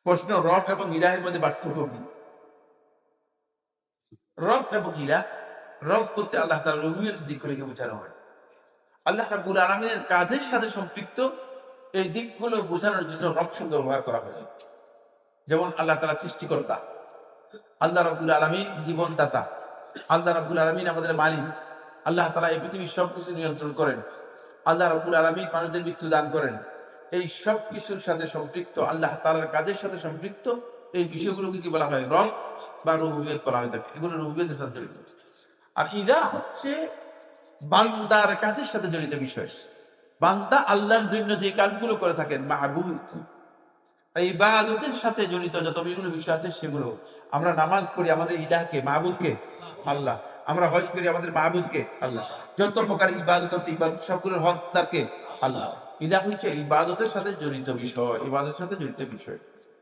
প্রশ্ন, রব এবং ইলাহের মধ্যে পার্থক্য কি? রব এবং ইলাহ, রব বলতে আল্লাহ তাআলার রুবুবিয়তের দিকগুলোকে বোঝানো হয়। আল্লাহ রাব্বুল আলামিনের কাজের সাথে সম্পৃক্ত এই দিকগুলো বোঝানোর জন্য রব শব্দ ব্যবহার করা হয়। যেমন আল্লাহ তাআলা সৃষ্টিকর্তা, আল্লাহ রাব্বুল আলামিন জীবনদাতা, আল্লাহ রাব্বুল আলামিন আমাদের মালিক, আল্লাহ তাআলা এই পৃথিবীর সবকিছু নিয়ন্ত্রণ করেন, আল্লাহ রাব্বুল আলামিন মানুষদের মৃত্যু দান করেন। এই সব কিছুর সাথে সম্পৃক্ত, আল্লাহ তাআলার কাজের সাথে সম্পৃক্ত এই বিষয়গুলোকে কি বলা হয়? রব বা রুবুবিয়ত বলা হয়ে থাকে। এগুলো রুবুবিয়তের সাথে জড়িত। আর ইলাহ হচ্ছে বান্দার কাজের সাথে জড়িত বিষয়। বান্দা আল্লাহর জন্য যে কাজগুলো করে থাকেন, মাহবুদ, এই ইবাদতের সাথে জড়িত যতগুলো বিষয় আছে সেগুলো। আমরা নামাজ পড়ি আমাদের ইলাহকে, মাহবুদকে আল্লাহ। আমরা হজ করি আমাদের মাহবুদকে আল্লাহ। যত প্রকার ইবাদত আছে, ইবাদত সবগুলোর হকদারকে আল্লাহ। ইলাহ হচ্ছে ইবাদতের সাথে জড়িত বিষয়, ইবাদতের সাথে জড়িত বিষয়।